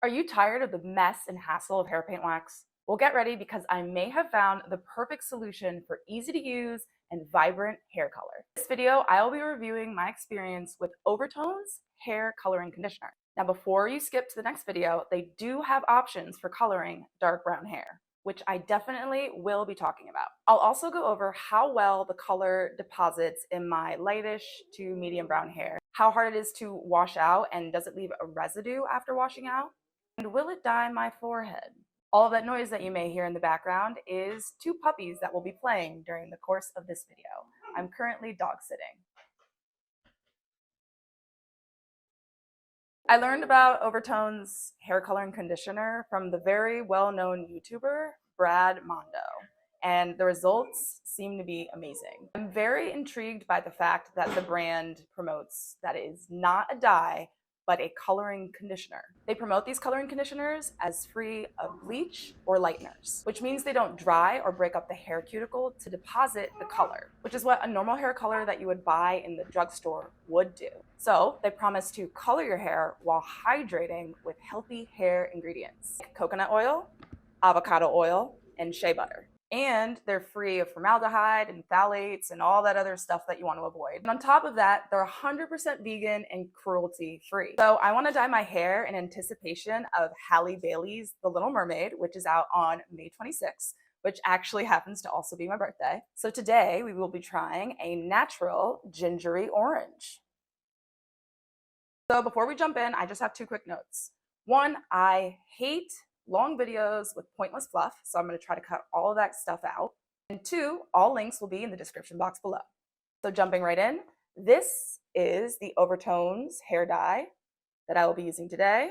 Are you tired of the mess and hassle of hair paint wax? Well, get ready because I may have found the perfect solution for easy to use and vibrant hair color. In this video, I will be reviewing my experience with Overtones hair coloring conditioner. Now, before you skip to the next video, they do have options for coloring dark brown hair, which I definitely will be talking about. I'll also go over how well the color deposits in my lightish to medium brown hair, how hard it is to wash out, and does it leave a residue after washing out? And will it dye my forehead? All of that noise that you may hear in the background is two puppies that will be playing during the course of this video. I'm currently dog sitting. I learned about Overtone's hair coloring conditioner from the very well-known YouTuber, Brad Mondo, and the results seem to be amazing. I'm very intrigued by the fact that the brand promotes that it is not a dye, but a coloring conditioner. They promote these coloring conditioners as free of bleach or lighteners, which means they don't dry or break up the hair cuticle to deposit the color, which is what a normal hair color that you would buy in the drugstore would do. So they promise to color your hair while hydrating with healthy hair ingredients, like coconut oil, avocado oil, and shea butter. And they're free of formaldehyde and phthalates and all that other stuff that you want to avoid. And on top of that, they're 100% vegan and cruelty-free. So I want to dye my hair in anticipation of Halle Bailey's The Little Mermaid, which is out on May 26th, which actually happens to also be my birthday. So today we will be trying a natural gingery orange. So before we jump in, I just have two quick notes. One, I hate long videos with pointless fluff, so I'm going to try to cut all of that stuff out. And two, all links will be in the description box below. So jumping right in, this is the Overtones hair dye that I will be using today.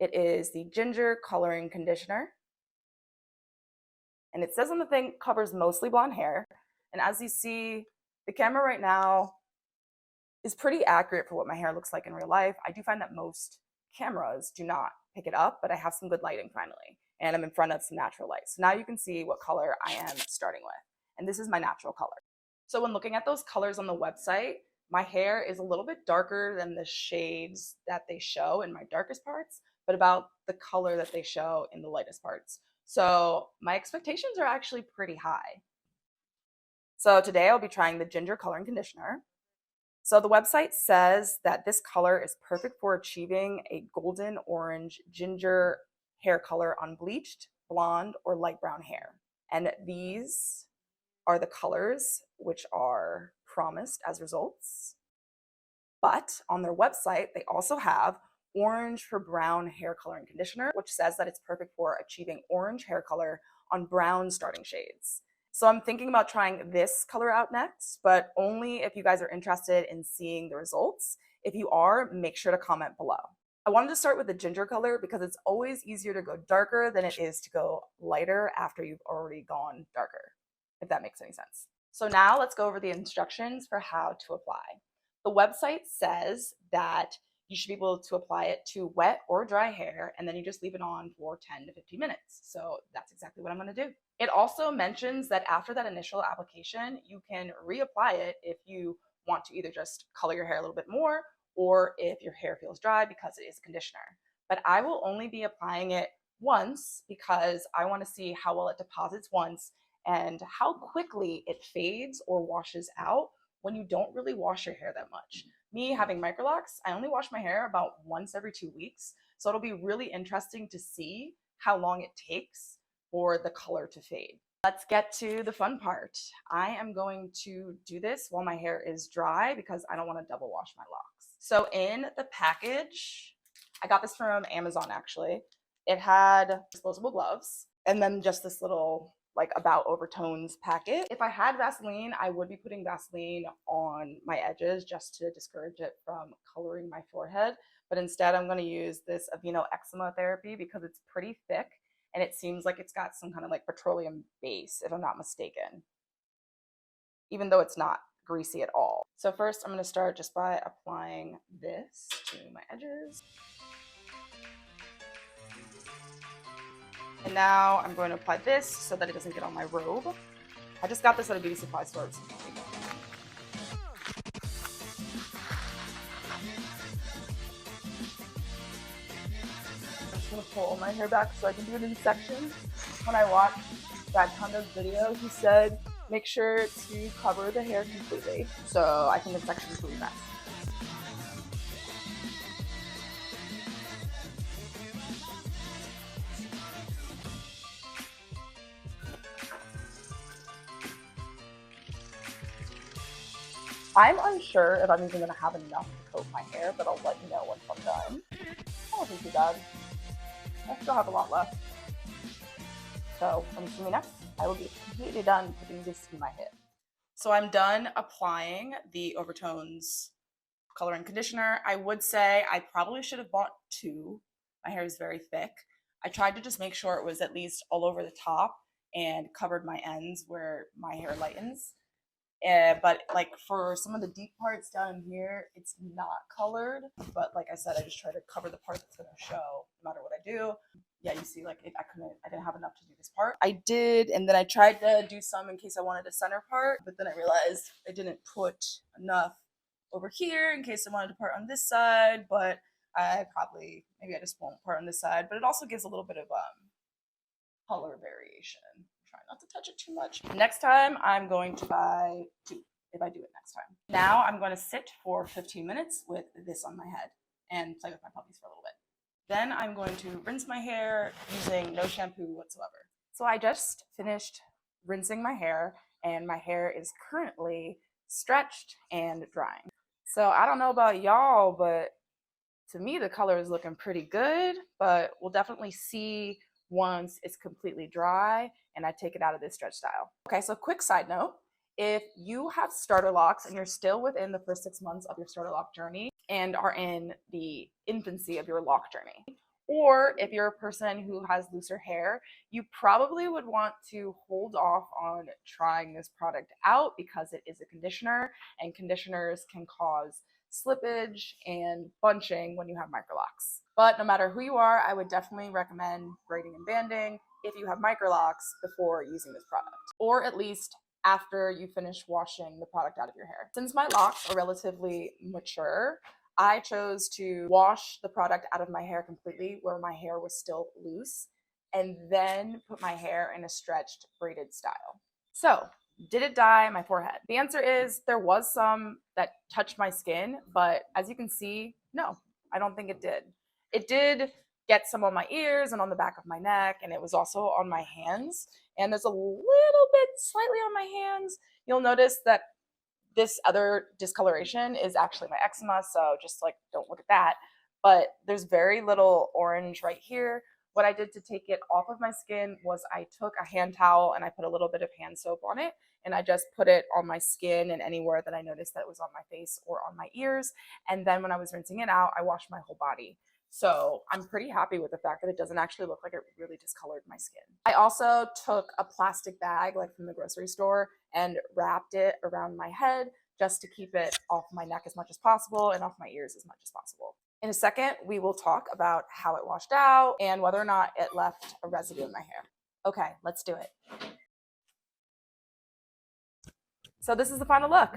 It is the ginger coloring conditioner. And it says on the thing, covers mostly blonde hair. And as you see, the camera right now is pretty accurate for what my hair looks like in real life. I do find that most cameras do not pick it up, but I have some good lighting finally, and I'm in front of some natural light. So now you can see what color I am starting with, and this is my natural color. So when looking at those colors on the website, my hair is a little bit darker than the shades that they show in my darkest parts, but about the color that they show in the lightest parts. So my expectations are actually pretty high. So today I'll be trying the ginger coloring conditioner. So the website says that this color is perfect for achieving a golden orange ginger hair color on bleached, blonde, or light brown hair. And these are the colors which are promised as results. But on their website, they also have orange for brown hair coloring conditioner, which says that it's perfect for achieving orange hair color on brown starting shades. So I'm thinking about trying this color out next, but only if you guys are interested in seeing the results. If you are, make sure to comment below. I wanted to start with the ginger color because it's always easier to go darker than it is to go lighter after you've already gone darker, if that makes any sense. So now let's go over the instructions for how to apply. The website says that you should be able to apply it to wet or dry hair, and then you just leave it on for 10 to 15 minutes. So that's exactly what I'm going to do. It also mentions that after that initial application, you can reapply it if you want to either just color your hair a little bit more or if your hair feels dry because it is a conditioner. But I will only be applying it once because I want to see how well it deposits once and how quickly it fades or washes out when you don't really wash your hair that much. Me having microlocs, I only wash my hair about once every 2 weeks. So it'll be really interesting to see how long it takes for the color to fade. Let's get to the fun part. I am going to do this while my hair is dry because I don't want to double wash my locks. So in the package, I got this from Amazon actually. It had disposable gloves and then just this little like about Overtones packet. If I had Vaseline, I would be putting Vaseline on my edges just to discourage it from coloring my forehead. But instead I'm going to use this Aveeno Eczema Therapy because it's pretty thick and it seems like it's got some kind of like petroleum base, if I'm not mistaken, even though it's not greasy at all. So first I'm going to start just by applying this to my edges. And now I'm going to apply this so that it doesn't get on my robe. I just got this at a beauty supply store. gonna pull all my hair back so I can do it in sections. When I watched that kind of video, he said make sure to cover the hair completely. So I think in sections will be best. I'm unsure if I'm even gonna have enough to coat my hair, but I'll let you know once I'm done. That wasn't too bad. I still have a lot left. So when you see me next, I will be completely done putting this in my hair. So I'm done applying the Overtones coloring conditioner. I would say I probably should have bought 2. My hair is very thick. I tried to just make sure it was at least all over the top and covered my ends where my hair lightens. But like for some of the deep parts down here, it's not colored. But like I said, I just try to cover the part that's gonna show no matter what I do. Yeah, you see, like I didn't have enough to do this part. I did, and then I tried to do some in case I wanted a center part, but then I realized I didn't put enough over here in case I wanted to part on this side, but maybe I just won't part on this side, but it also gives a little bit of color variation. Try not to touch it too much. Next time I'm going to buy 2 if I do it next time. Now I'm going to sit for 15 minutes with this on my head and play with my puppies for a little bit. Then I'm going to rinse my hair using no shampoo whatsoever. So I just finished rinsing my hair and my hair is currently stretched and drying. So I don't know about y'all, but to me the color is looking pretty good, but we'll definitely see once it's completely dry and I take it out of this stretch style. Okay, so quick side note, if you have starter locks and you're still within the first 6 months of your starter lock journey and are in the infancy of your lock journey, or if you're a person who has looser hair, you probably would want to hold off on trying this product out because it is a conditioner and conditioners can cause slippage and bunching when you have microlocs. But no matter who you are, I would definitely recommend braiding and banding if you have microlocs before using this product, or at least after you finish washing the product out of your hair. Since my locks are relatively mature, I chose to wash the product out of my hair completely where my hair was still loose and then put my hair in a stretched braided style. So, did it dye my forehead? The answer is there was some that touched my skin, but as you can see, no, I don't think it did. It did get some on my ears and on the back of my neck, and it was also on my hands. And there's a little bit slightly on my hands. You'll notice that this other discoloration is actually my eczema, so just like don't look at that. But there's very little orange right here. What I did to take it off of my skin was I took a hand towel and I put a little bit of hand soap on it, and I just put it on my skin and anywhere that I noticed that it was on my face or on my ears. And then when I was rinsing it out, I washed my whole body. So I'm pretty happy with the fact that it doesn't actually look like it really discolored my skin. I also took a plastic bag like from the grocery store and wrapped it around my head just to keep it off my neck as much as possible and off my ears as much as possible. In a second, we will talk about how it washed out and whether or not it left a residue in my hair. Okay, let's do it. So this is the final look.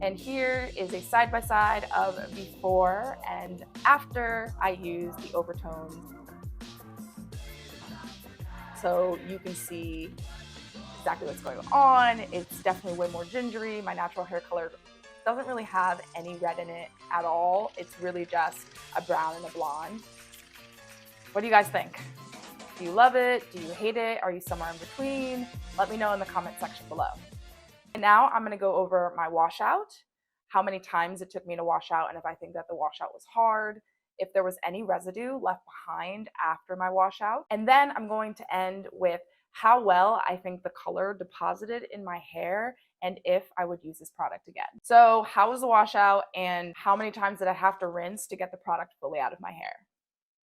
And here is a side-by-side of before and after I used the Overtone. So you can see exactly what's going on. It's definitely way more gingery. My natural hair color doesn't really have any red in it at all. It's really just a brown and a blonde. What do you guys think? Do you love it? Do you hate it? Are you somewhere in between? Let me know in the comment section below. And now I'm going to go over my washout, how many times it took me to wash out, and if I think that the washout was hard, if there was any residue left behind after my washout. And then I'm going to end with how well I think the color deposited in my hair and if I would use this product again. So how was the washout and how many times did I have to rinse to get the product fully out of my hair?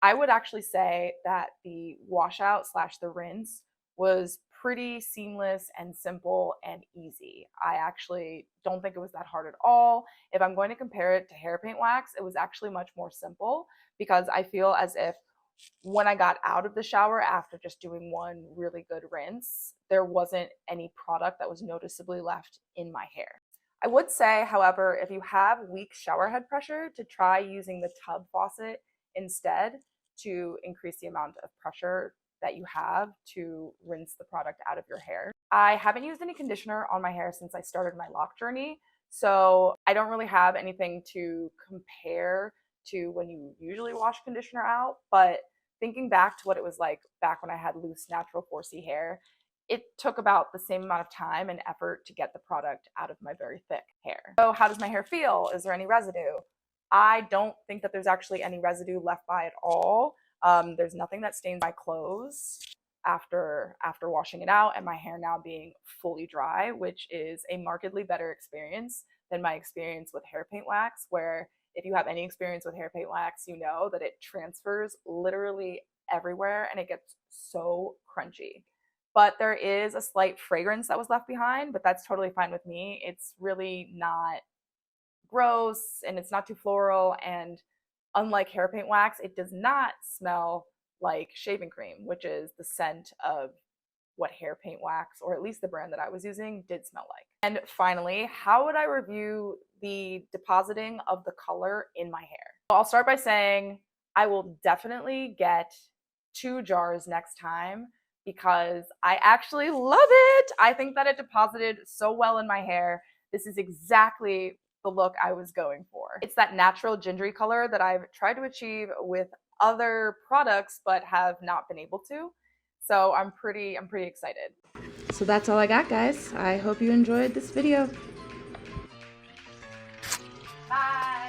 I would actually say that the washout / the rinse was pretty seamless and simple and easy. I actually don't think it was that hard at all. If I'm going to compare it to hair paint wax, it was actually much more simple because I feel as if when I got out of the shower after just doing one really good rinse, there wasn't any product that was noticeably left in my hair. I would say, however, if you have weak shower head pressure, to try using the tub faucet instead to increase the amount of pressure that you have to rinse the product out of your hair. I haven't used any conditioner on my hair since I started my lock journey, so I don't really have anything to compare to when you usually wash conditioner out, but thinking back to what it was like back when I had loose natural 4C hair, it took about the same amount of time and effort to get the product out of my very thick hair. So how does my hair feel? Is there any residue? I don't think that there's actually any residue left by at all. There's nothing that stains my clothes after washing it out, and my hair now being fully dry, which is a markedly better experience than my experience with hair paint wax, where if you have any experience with hair paint wax, you know that it transfers literally everywhere and it gets so crunchy. But there is a slight fragrance that was left behind, but that's totally fine with me. It's really not gross and it's not too floral, and unlike hair paint wax, it does not smell like shaving cream, which is the scent of what hair paint wax, or at least the brand that I was using, did smell like. And finally, how would I review the depositing of the color in my hair? Well, I'll start by saying I will definitely get 2 jars next time because I actually love it. I think that it deposited so well in my hair. This is exactly the look I was going for. It's that natural gingery color that I've tried to achieve with other products but have not been able to. So I'm pretty excited. So that's all I got, guys. I hope you enjoyed this video. Bye.